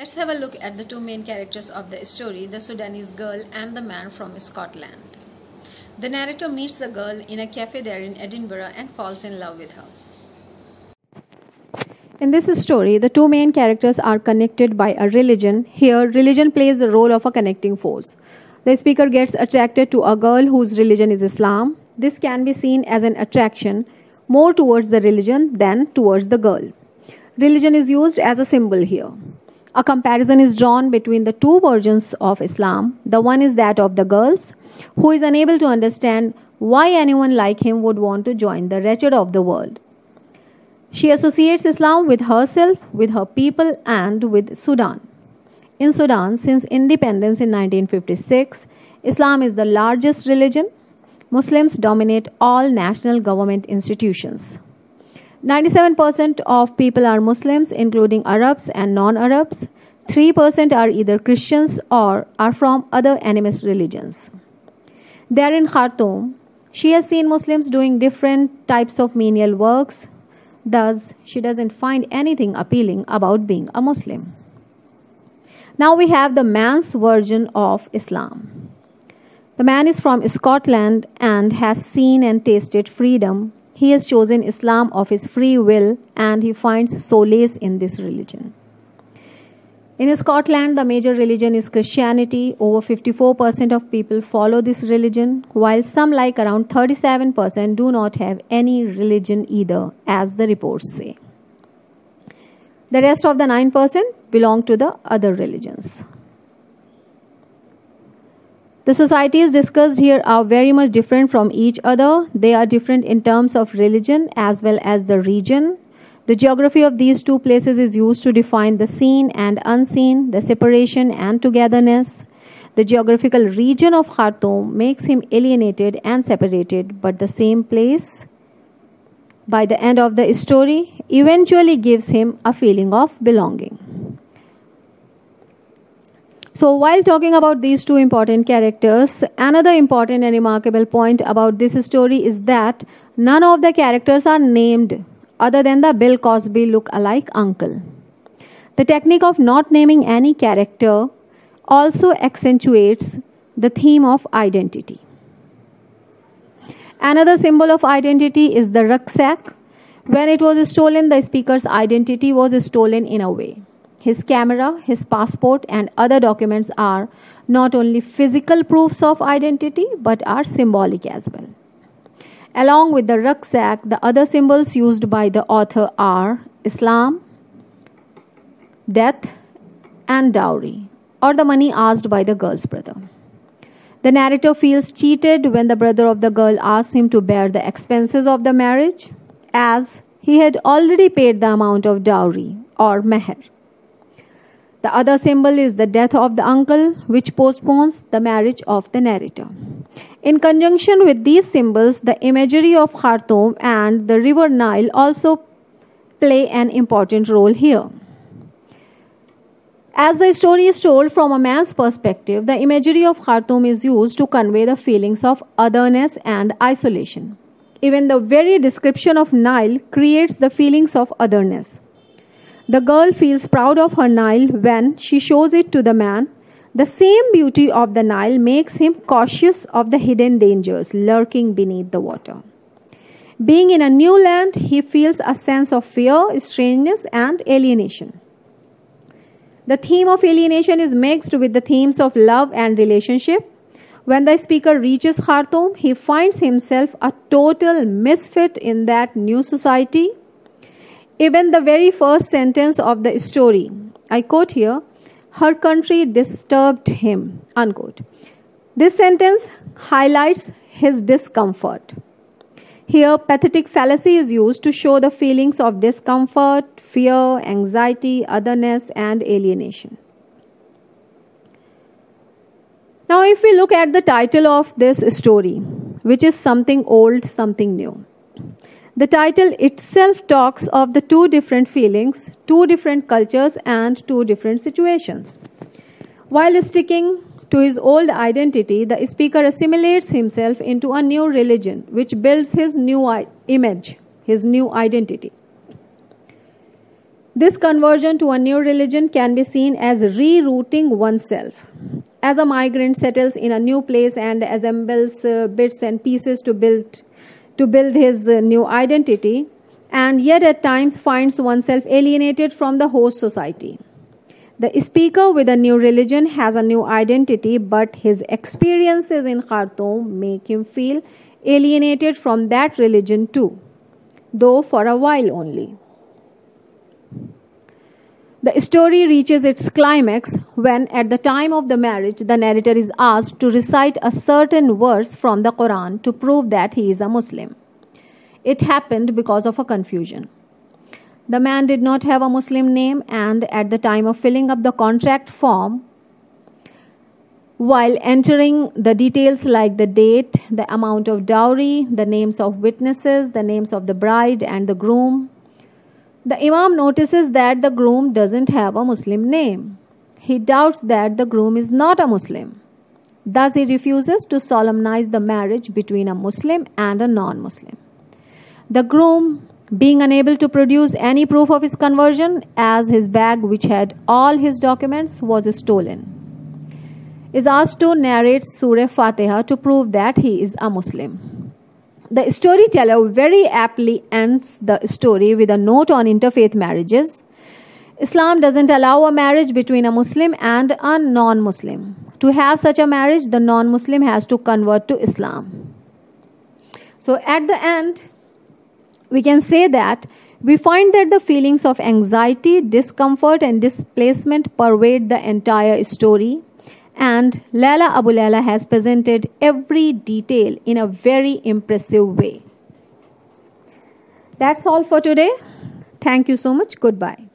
Let's have a look at the two main characters of the story, the Sudanese girl and the man from Scotland. The narrator meets the girl in a cafe there in Edinburgh and falls in love with her. In this story, the two main characters are connected by a religion. Here, religion plays the role of a connecting force. The speaker gets attracted to a girl whose religion is Islam. This can be seen as an attraction more towards the religion than towards the girl. Religion is used as a symbol here. A comparison is drawn between the two versions of Islam. The one is that of the girls, who is unable to understand why anyone like him would want to join the wretched of the world. She associates Islam with herself, with her people, and with Sudan. In Sudan, since independence in 1956, Islam is the largest religion. Muslims dominate all national government institutions. 97% of people are Muslims, including Arabs and non-Arabs. 3% are either Christians or are from other animist religions. There in Khartoum, she has seen Muslims doing different types of menial works. Thus, she doesn't find anything appealing about being a Muslim. Now we have the man's version of Islam. The man is from Scotland and has seen and tasted freedom. He has chosen Islam of his free will and he finds solace in this religion. In Scotland, the major religion is Christianity. Over 54% of people follow this religion, while some, like around 37%, do not have any religion either, as the reports say. The rest of the 9% belong to the other religions. The societies discussed here are very much different from each other. They are different in terms of religion as well as the region. The geography of these two places is used to define the seen and unseen, the separation and togetherness. The geographical region of Khartoum makes him alienated and separated, but the same place, by the end of the story, eventually gives him a feeling of belonging. So while talking about these two important characters, another important and remarkable point about this story is that none of the characters are named other than the Bill Cosby look-alike uncle. The technique of not naming any character also accentuates the theme of identity. Another symbol of identity is the rucksack. When it was stolen, the speaker's identity was stolen in a way. His camera, his passport, and other documents are not only physical proofs of identity, but are symbolic as well. Along with the rucksack, the other symbols used by the author are Islam, death, and dowry, or the money asked by the girl's brother. The narrator feels cheated when the brother of the girl asks him to bear the expenses of the marriage, as he had already paid the amount of dowry or meher. The other symbol is the death of the uncle, which postpones the marriage of the narrator. In conjunction with these symbols, the imagery of Khartoum and the river Nile also play an important role here. As the story is told from a man's perspective, the imagery of Khartoum is used to convey the feelings of otherness and isolation. Even the very description of Nile creates the feelings of otherness. The girl feels proud of her Nile when she shows it to the man. The same beauty of the Nile makes him cautious of the hidden dangers lurking beneath the water. Being in a new land, he feels a sense of fear, strangeness, and alienation. The theme of alienation is mixed with the themes of love and relationship. When the speaker reaches Khartoum, he finds himself a total misfit in that new society. Even the very first sentence of the story, I quote here, "Her country disturbed him," unquote. This sentence highlights his discomfort. Here, pathetic fallacy is used to show the feelings of discomfort, fear, anxiety, otherness, and alienation. Now, if we look at the title of this story, which is Something Old, Something New. The title itself talks of the two different feelings, two different cultures, and two different situations. While sticking to his old identity, the speaker assimilates himself into a new religion, which builds his new image, his new identity. This conversion to a new religion can be seen as rerouting oneself. As a migrant settles in a new place and assembles bits and pieces to build his new identity, and yet at times finds oneself alienated from the host society. The speaker with a new religion has a new identity, but his experiences in Khartoum make him feel alienated from that religion too, though for a while only. The story reaches its climax when, at the time of the marriage, the narrator is asked to recite a certain verse from the Quran to prove that he is a Muslim. It happened because of a confusion. The man did not have a Muslim name, and at the time of filling up the contract form, while entering the details like the date, the amount of dowry, the names of witnesses, the names of the bride and the groom, the Imam notices that the groom doesn't have a Muslim name. He doubts that the groom is not a Muslim. Thus, he refuses to solemnize the marriage between a Muslim and a non-Muslim. The groom, being unable to produce any proof of his conversion, as his bag, which had all his documents, was stolen, is asked to narrate Surah Fatiha to prove that he is a Muslim. The storyteller very aptly ends the story with a note on interfaith marriages. Islam doesn't allow a marriage between a Muslim and a non-Muslim. To have such a marriage, the non-Muslim has to convert to Islam. So at the end, we can say that we find that the feelings of anxiety, discomfort, and displacement pervade the entire story. And Laila Abu Laila has presented every detail in a very impressive way. That's all for today. Thank you so much. Goodbye.